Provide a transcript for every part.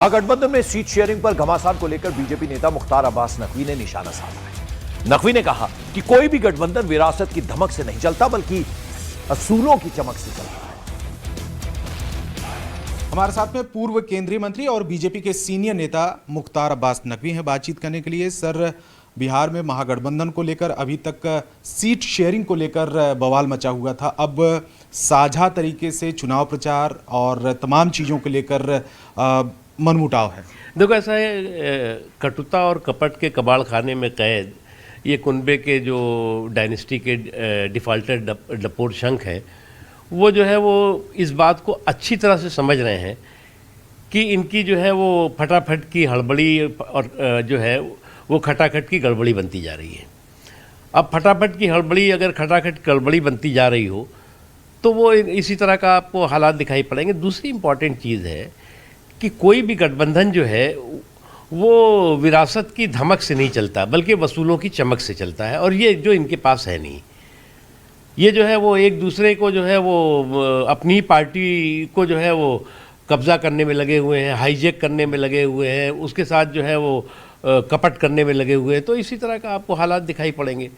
महागठबंधन में seat sharing पर घमासान को लेकर बीजेपी नेता मुख्तार अब्बास नकवी ने निशाना साधा है। नकवी ने कहा कि कोई भी गठबंधन विरासत की धमक से नहीं चलता बल्कि असूलों की चमक से चलता है। हमारे साथ में पूर्व केंद्रीय मंत्री और बीजेपी के सीनियर नेता मुख्तार अब्बास नकवी हैं बातचीत करने के लिए। सर, बिहार में महागठबंधन को लेकर अभी तक सीट शेयरिंग को लेकर बवाल मचा हुआ था। अब साझा तरीके से चुनाव प्रचार और तमाम चीज़ों को लेकर मनमुटाव है। देखो, ऐसा है, कटुता और कपट के कबाड़ खाने में कैद ये कुनबे के जो डायनेस्टी के डिफ़ाल्टर डपोर शंख है, वो जो है वो इस बात को अच्छी तरह से समझ रहे हैं कि इनकी जो है वो फटाफट की हड़बड़ी और जो है वो खटाखट की गड़बड़ी बनती जा रही है। अब फटाफट की हड़बड़ी अगर खटाखट गड़बड़ी बनती जा रही हो तो वो इसी तरह का आपको हालात दिखाई पड़ेंगे। दूसरी इम्पॉर्टेंट चीज़ है कि कोई भी गठबंधन जो है वो विरासत की धमक से नहीं चलता बल्कि वसूलों की चमक से चलता है, और ये जो इनके पास है नहीं। ये जो है वो एक दूसरे को जो है वो अपनी पार्टी को जो है वो कब्ज़ा करने में लगे हुए हैं, हाईजैक करने में लगे हुए हैं, उसके साथ जो है वो कपट करने में लगे हुए हैं। तो इसी तरह का आपको हालात दिखाई पड़ेंगे।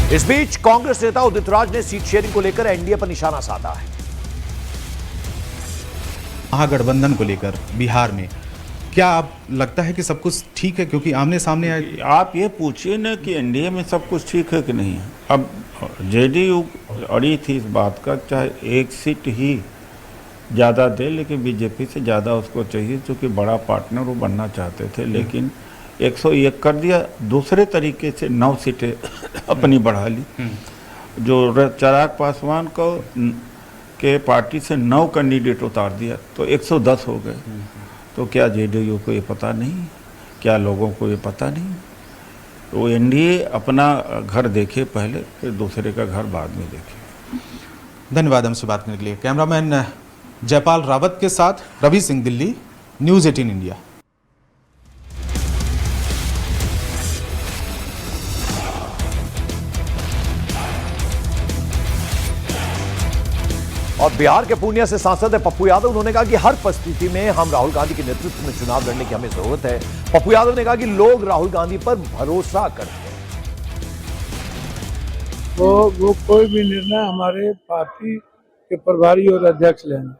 इस बीच कांग्रेस नेता उदित राज ने सीट शेयरिंग को लेकर एनडीए पर निशाना साधा है। महागठबंधन को लेकर बिहार में क्या आप लगता है कि सब कुछ ठीक है? क्योंकि आमने सामने आप ये पूछिए ना कि एनडीए में सब कुछ ठीक है कि नहीं है। अब जेडीयू अड़ी थी इस बात का, चाहे एक सीट ही ज़्यादा दे, लेकिन बीजेपी से ज़्यादा उसको चाहिए, क्योंकि बड़ा पार्टनर वो बनना चाहते थे। लेकिन 101 कर दिया, दूसरे तरीके से 9 सीटें अपनी बढ़ा ली। जो चिराग पासवान को के पार्टी से 9 कैंडिडेट उतार दिया तो 110 हो गए। तो क्या जेडीयू को ये पता नहीं? क्या लोगों को ये पता नहीं? तो एनडीए अपना घर देखे पहले, फिर दूसरे का घर बाद में देखे। धन्यवाद हमसे बात करने के लिए। कैमरामैन जयपाल रावत के साथ रवि सिंह, दिल्ली, न्यूज़ 18 इंडिया। और बिहार के पूर्णिया से सांसद है पप्पू यादव। उन्होंने कहा कि हर परिस्थिति में हम राहुल गांधी के नेतृत्व में चुनाव लड़ने की हमें जरूरत है। पप्पू यादव ने कहा कि लोग राहुल गांधी पर भरोसा करते हैं। वो कोई भी निर्णय हमारे पार्टी के प्रभारी और अध्यक्ष लेना।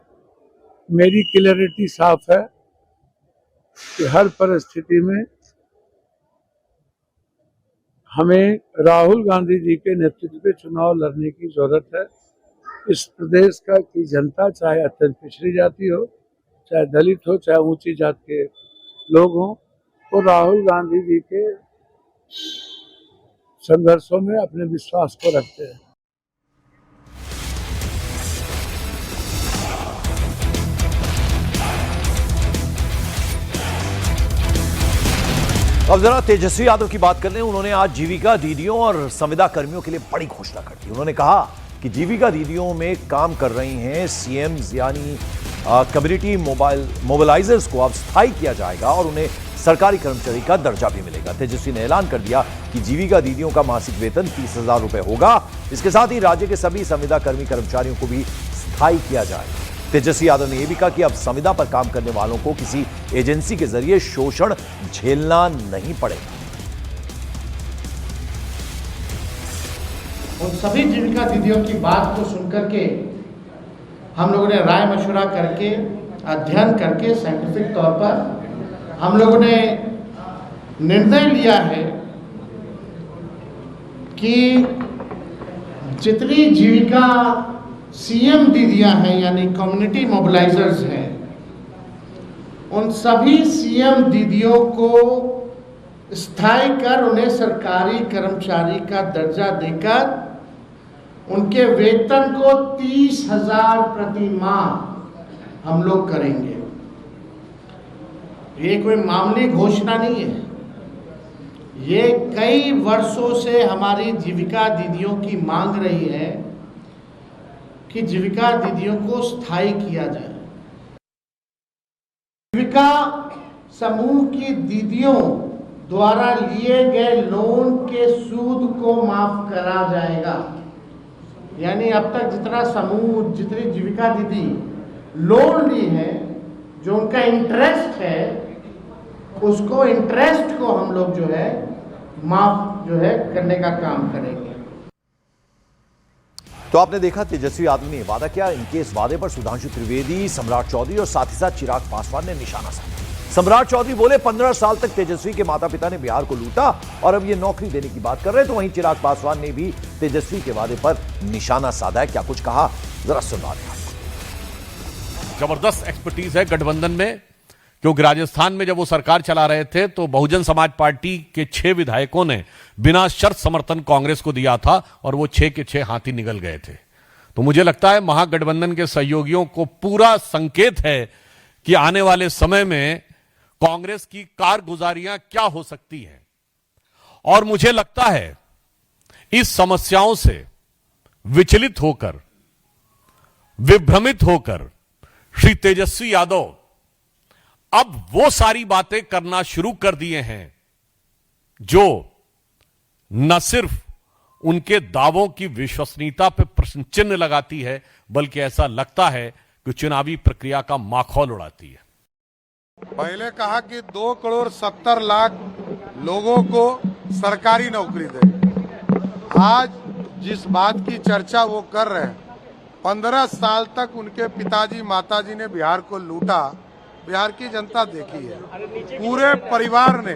मेरी क्लियरिटी साफ है कि हर परिस्थिति में हमें राहुल गांधी जी के नेतृत्व में चुनाव लड़ने की जरूरत है। इस प्रदेश की जनता, चाहे अत्यंत पिछड़ी जाति हो, चाहे दलित हो, चाहे ऊंची जात के लोग हों, तो राहुल गांधी जी के संघर्षों में अपने विश्वास को रखते हैं। अब जरा तेजस्वी यादव की बात कर लें। उन्होंने आज जीविका दीदियों और संविदा कर्मियों के लिए बड़ी घोषणा कर दी। उन्होंने कहा कि जीविका दीदियों में काम कर रही हैं सीएम्स यानी कम्युनिटी मोबिलाइजर्स को अब स्थायी किया जाएगा और उन्हें सरकारी कर्मचारी का दर्जा भी मिलेगा। तेजस्वी ने ऐलान कर दिया कि जीविका दीदियों का मासिक वेतन 30,000 रुपए होगा। इसके साथ ही राज्य के सभी संविदा कर्मचारियों को भी स्थायी किया जाएगा। तेजस्वी यादव ने यह भी कहा कि अब संविदा पर काम करने वालों को किसी एजेंसी के जरिए शोषण झेलना नहीं पड़ेगा। उन सभी जीविका दीदियों की बात को सुनकर के हम लोगों ने राय मशवरा करके, अध्ययन करके, साइंटिफिक तौर पर हम लोगों ने निर्णय लिया है कि जितनी जीविका सीएम दीदियां हैं यानी कम्युनिटी मोबिलाइजर्स हैं, उन सभी सीएम दीदियों को स्थायी कर उन्हें सरकारी कर्मचारी का दर्जा देकर उनके वेतन को 30,000 प्रति माह हम लोग करेंगे। ये कोई मामूली घोषणा नहीं है। ये कई वर्षों से हमारी जीविका दीदियों की मांग रही है कि जीविका दीदियों को स्थायी किया जाए। जीविका समूह की दीदियों द्वारा लिए गए लोन के सूद को माफ करा जाएगा। यानी अब तक जितनी जीविका दीदी लोन ली है, जो उनका इंटरेस्ट है, उसको इंटरेस्ट को हम लोग जो है माफ जो है करने का काम करेंगे। तो आपने देखा तेजस्वी यादव ने वादा किया। इनके इस वादे पर सुधांशु त्रिवेदी, सम्राट चौधरी और साथ ही साथ चिराग पासवान ने निशाना साधा। सम्राट चौधरी बोले 15 साल तक तेजस्वी के माता पिता ने बिहार को लूटा और अब ये नौकरी देने की बात कर रहे हैं। तो वहीं चिराग पासवान ने भी तेजस्वी के वादे पर निशाना साधा है। क्या कुछ कहा, जरा सुनवा दें आपको। जबरदस्त एक्सपर्टीज है गठबंधन में, क्योंकि राजस्थान में जब वो सरकार चला रहे थे तो बहुजन समाज पार्टी के 6 विधायकों ने बिना शर्त समर्थन कांग्रेस को दिया था और वो 6 के 6 हाथी निकल गए थे। तो मुझे लगता है महागठबंधन के सहयोगियों को पूरा संकेत है कि आने वाले समय में कांग्रेस की कारगुजारियां क्या हो सकती हैं। और मुझे लगता है इस समस्याओं से विचलित होकर, विभ्रमित होकर श्री तेजस्वी यादव अब वो सारी बातें करना शुरू कर दिए हैं जो न सिर्फ उनके दावों की विश्वसनीयता पर प्रश्न चिन्ह लगाती है, बल्कि ऐसा लगता है कि चुनावी प्रक्रिया का माखौल उड़ाती है। पहले कहा कि 2,70,00,000 लोगों को सरकारी नौकरी देंगे। आज जिस बात की चर्चा वो कर रहे हैं, 15 साल तक उनके पिताजी माताजी ने बिहार को लूटा, बिहार की जनता देखी है। पूरे परिवार ने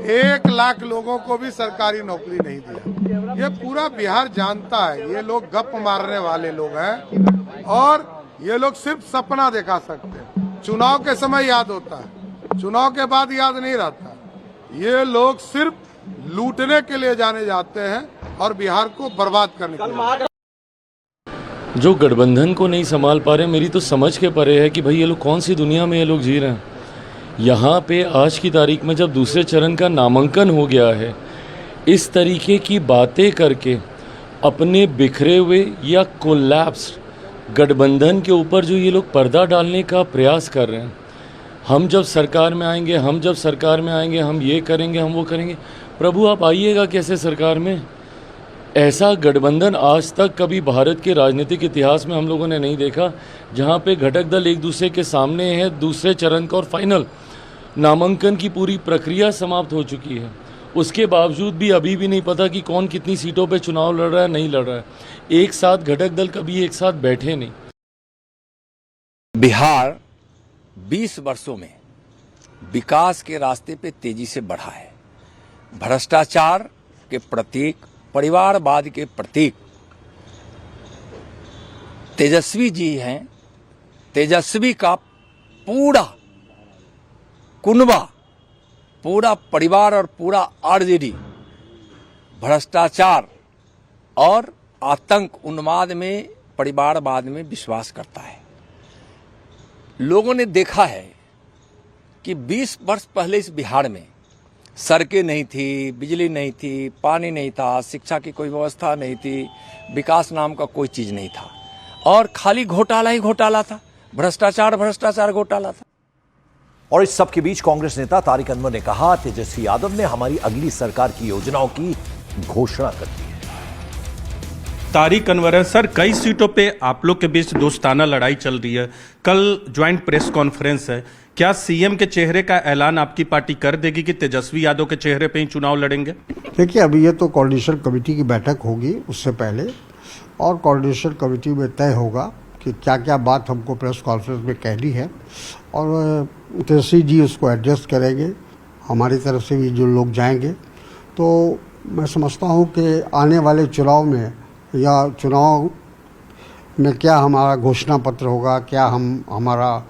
1,00,000 लोगों को भी सरकारी नौकरी नहीं दिया। ये पूरा बिहार जानता है। ये लोग गप मारने वाले लोग हैं और ये लोग सिर्फ सपना दिखा सकते हैं। चुनाव के समय याद होता है, चुनाव के बाद याद नहीं रहता। ये लोग सिर्फ लूटने के लिए जाने जाते हैं और बिहार को बर्बाद करने के लिए। जो गठबंधन को नहीं संभाल पा रहे, मेरी तो समझ के परे है कि भाई ये लोग कौन सी दुनिया में ये लोग जी रहे हैं। यहाँ पे आज की तारीख में जब दूसरे चरण का नामांकन हो गया है, इस तरीके की बातें करके अपने बिखरे हुए या कोलैप्स गठबंधन के ऊपर जो ये लोग पर्दा डालने का प्रयास कर रहे हैं, हम जब सरकार में आएंगे, हम जब सरकार में आएंगे, हम ये करेंगे, हम वो करेंगे। प्रभु आप आइएगा कैसे सरकार में? ऐसा गठबंधन आज तक कभी भारत के राजनीतिक इतिहास में हम लोगों ने नहीं देखा, जहाँ पे घटक दल एक दूसरे के सामने है। दूसरे चरण का और फाइनल नामांकन की पूरी प्रक्रिया समाप्त हो चुकी है, उसके बावजूद भी अभी भी नहीं पता कि कौन कितनी सीटों पे चुनाव लड़ रहा है, नहीं लड़ रहा है। एक साथ घटक दल कभी एक साथ बैठे नहीं। बिहार 20 वर्षों में विकास के रास्ते पे तेजी से बढ़ा है। भ्रष्टाचार के प्रतीक, परिवारवाद के प्रतीक तेजस्वी जी हैं। तेजस्वी का पूरा कुनबा, पूरा परिवार और पूरा आरजेडी भ्रष्टाचार और आतंक, उन्माद में, परिवारवाद में विश्वास करता है। लोगों ने देखा है कि 20 वर्ष पहले इस बिहार में सड़कें नहीं थी, बिजली नहीं थी, पानी नहीं था, शिक्षा की कोई व्यवस्था नहीं थी, विकास नाम का कोई चीज नहीं था और खाली घोटाला ही घोटाला था, भ्रष्टाचार भ्रष्टाचार घोटाला था। और इस सब के बीच कांग्रेस नेता तारिक अनवर ने कहा, तेजस्वी यादव ने हमारी अगली सरकार की योजनाओं की घोषणा कर दी है। तारिक अनवर है सर, कई सीटों पे आप लोग के बीच दोस्ताना लड़ाई चल रही है। कल ज्वाइंट प्रेस कॉन्फ्रेंस है, क्या सीएम के चेहरे का ऐलान आपकी पार्टी कर देगी कि तेजस्वी यादव के चेहरे पे ही चुनाव लड़ेंगे? देखिए, अभी ये तो कोऑर्डिनेशन कमेटी की बैठक होगी उससे पहले, और कोऑर्डिनेशन कमेटी में तय होगा कि क्या क्या बात हमको प्रेस कॉन्फ्रेंस में कहनी है और तेजस्वी जी उसको एडजस्ट करेंगे। हमारी तरफ से भी जो लोग जाएंगे, तो मैं समझता हूँ कि आने वाले चुनाव में या चुनाव में क्या हमारा घोषणा पत्र होगा, क्या हमारा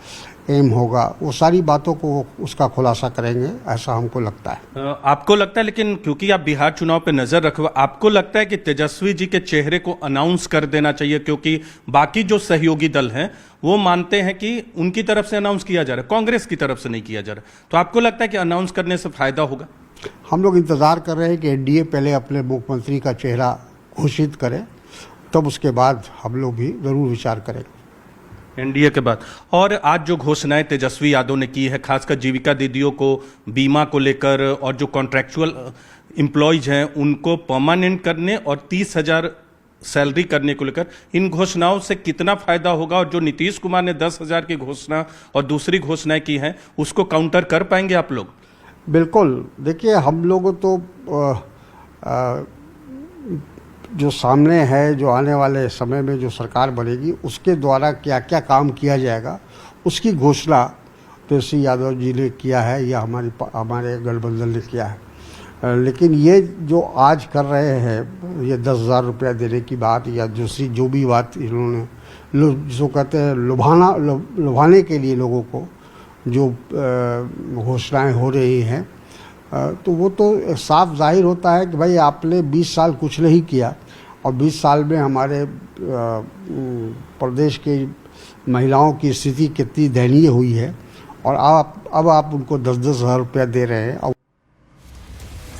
एम होगा, वो सारी बातों को उसका खुलासा करेंगे, ऐसा हमको लगता है। आपको लगता है, लेकिन क्योंकि आप बिहार चुनाव पे नजर रखे, आपको लगता है कि तेजस्वी जी के चेहरे को अनाउंस कर देना चाहिए? क्योंकि बाकी जो सहयोगी दल हैं वो मानते हैं कि उनकी तरफ से अनाउंस किया जा रहा है, कांग्रेस की तरफ से नहीं किया जा रहा। तो आपको लगता है कि अनाउंस करने से फायदा होगा? हम लोग इंतजार कर रहे हैं कि एनडीए पहले अपने मुख्यमंत्री का चेहरा घोषित करें, तब उसके बाद हम लोग भी जरूर विचार करेंगे। एनडीए के बाद। और आज जो घोषणाएं तेजस्वी यादव ने की है, खासकर जीविका दीदियों को बीमा को लेकर और जो कॉन्ट्रैक्चुअल एम्प्लॉयज हैं उनको परमानेंट करने और 30,000 सैलरी करने को लेकर, इन घोषणाओं से कितना फायदा होगा? और जो नीतीश कुमार ने 10,000 की घोषणा और दूसरी घोषणाएं की हैं उसको काउंटर कर पाएंगे आप लोग? बिल्कुल। देखिए, हम लोग तो जो सामने है, जो आने वाले समय में जो सरकार बनेगी उसके द्वारा क्या क्या काम किया जाएगा उसकी घोषणा तेजस्वी यादव जी ने किया है या हमारे गठबंधन ने किया है। लेकिन ये जो आज कर रहे हैं, ये 10,000 रुपया देने की बात या दूसरी जो भी बात इन्होंने जो कहते हैं लुभाने के लिए लोगों को जो घोषणाएं हो रही हैं, तो वो तो साफ जाहिर होता है कि भाई आपने 20 साल कुछ नहीं किया और 20 साल में हमारे प्रदेश की महिलाओं की स्थिति कितनी दयनीय हुई है और अब आप उनको 10-10 हज़ार रुपया दे रहे हैं।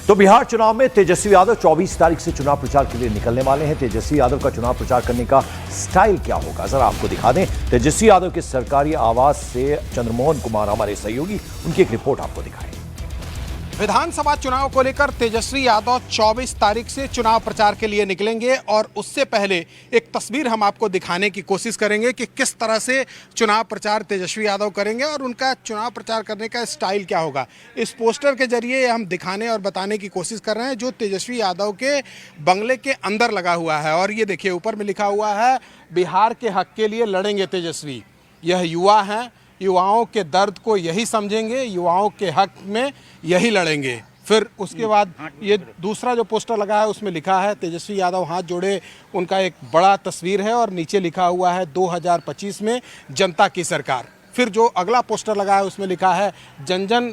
तो बिहार चुनाव में तेजस्वी यादव 24 तारीख से चुनाव प्रचार के लिए निकलने वाले हैं। तेजस्वी यादव का चुनाव प्रचार करने का स्टाइल क्या होगा, जरा आपको दिखा दें। तेजस्वी यादव के सरकारी आवास से चंद्रमोहन कुमार हमारे सहयोगी, उनकी एक रिपोर्ट आपको दिखाएं। विधानसभा चुनाव को लेकर तेजस्वी यादव 24 तारीख से चुनाव प्रचार के लिए निकलेंगे और उससे पहले एक तस्वीर हम आपको दिखाने की कोशिश करेंगे कि किस तरह से चुनाव प्रचार तेजस्वी यादव करेंगे और उनका चुनाव प्रचार करने का स्टाइल क्या होगा। इस पोस्टर के जरिए हम दिखाने और बताने की कोशिश कर रहे हैं जो तेजस्वी यादव के बंगले के अंदर लगा हुआ है। और ये देखिए, ऊपर में लिखा हुआ है बिहार के हक के लिए लड़ेंगे तेजस्वी। यह युवा हैं, युवाओं के दर्द को यही समझेंगे, युवाओं के हक में यही लड़ेंगे। फिर उसके बाद ये दूसरा जो पोस्टर लगा है उसमें लिखा है तेजस्वी यादव हाथ जोड़े, उनका एक बड़ा तस्वीर है और नीचे लिखा हुआ है 2025 में जनता की सरकार। फिर जो अगला पोस्टर लगा है उसमें लिखा है जन जन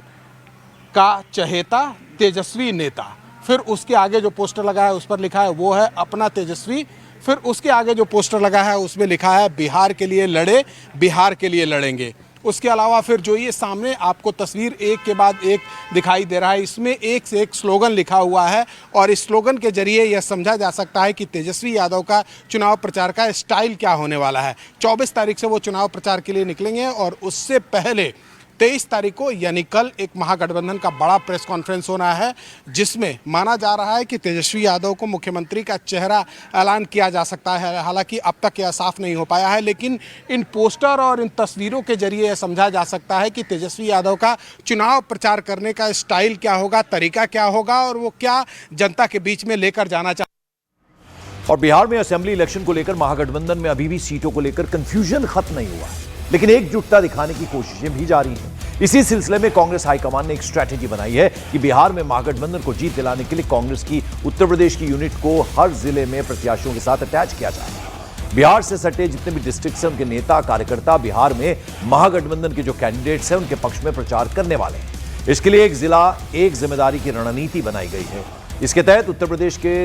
का चहेता तेजस्वी नेता। फिर उसके आगे जो पोस्टर लगा है उस पर लिखा है वो है अपना तेजस्वी। फिर उसके आगे जो पोस्टर लगा है उसमें लिखा है बिहार के लिए लड़े, बिहार के लिए लड़ेंगे। उसके अलावा फिर जो ये सामने आपको तस्वीर एक के बाद एक दिखाई दे रहा है, इसमें एक से एक स्लोगन लिखा हुआ है और इस स्लोगन के जरिए यह समझा जा सकता है कि तेजस्वी यादव का चुनाव प्रचार का स्टाइल क्या होने वाला है। 24 तारीख से वो चुनाव प्रचार के लिए निकलेंगे और उससे पहले 23 तारीख को यानी कल एक महागठबंधन का बड़ा प्रेस कॉन्फ्रेंस होना है जिसमें माना जा रहा है कि तेजस्वी यादव को मुख्यमंत्री का चेहरा ऐलान किया जा सकता है। हालांकि अब तक यह साफ नहीं हो पाया है, लेकिन इन पोस्टर और इन तस्वीरों के जरिए यह समझा जा सकता है कि तेजस्वी यादव का चुनाव प्रचार करने का स्टाइल क्या होगा, तरीका क्या होगा और वो क्या जनता के बीच में लेकर जाना चाहते। और बिहार में असेंबली इलेक्शन को लेकर महागठबंधन में अभी भी सीटों को लेकर कंफ्यूजन खत्म नहीं हुआ है, लेकिन एकजुटता दिखाने की कोशिशें भी जारी हैं। इसी सिलसिले में कांग्रेस हाईकमान ने एक स्ट्रैटेजी बनाई है कि बिहार में महागठबंधन को जीत दिलाने के लिए कांग्रेस की उत्तर प्रदेश की यूनिट को हर जिले में प्रत्याशियों के साथ अटैच किया जाए। बिहार से सटे जितने भी डिस्ट्रिक्ट हैं उनके नेता कार्यकर्ता बिहार में महागठबंधन के जो कैंडिडेट्स हैं उनके पक्ष में प्रचार करने वाले हैं। इसके लिए एक जिला एक जिम्मेदारी की रणनीति बनाई गई है। इसके तहत उत्तर प्रदेश के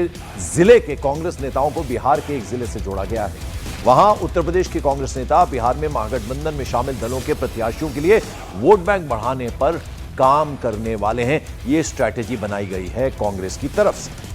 जिले के कांग्रेस नेताओं को बिहार के एक जिले से जोड़ा गया है। वहां उत्तर प्रदेश के कांग्रेस नेता बिहार में महागठबंधन में शामिल दलों के प्रत्याशियों के लिए वोट बैंक बढ़ाने पर काम करने वाले हैं। ये स्ट्रैटेजी बनाई गई है कांग्रेस की तरफ से।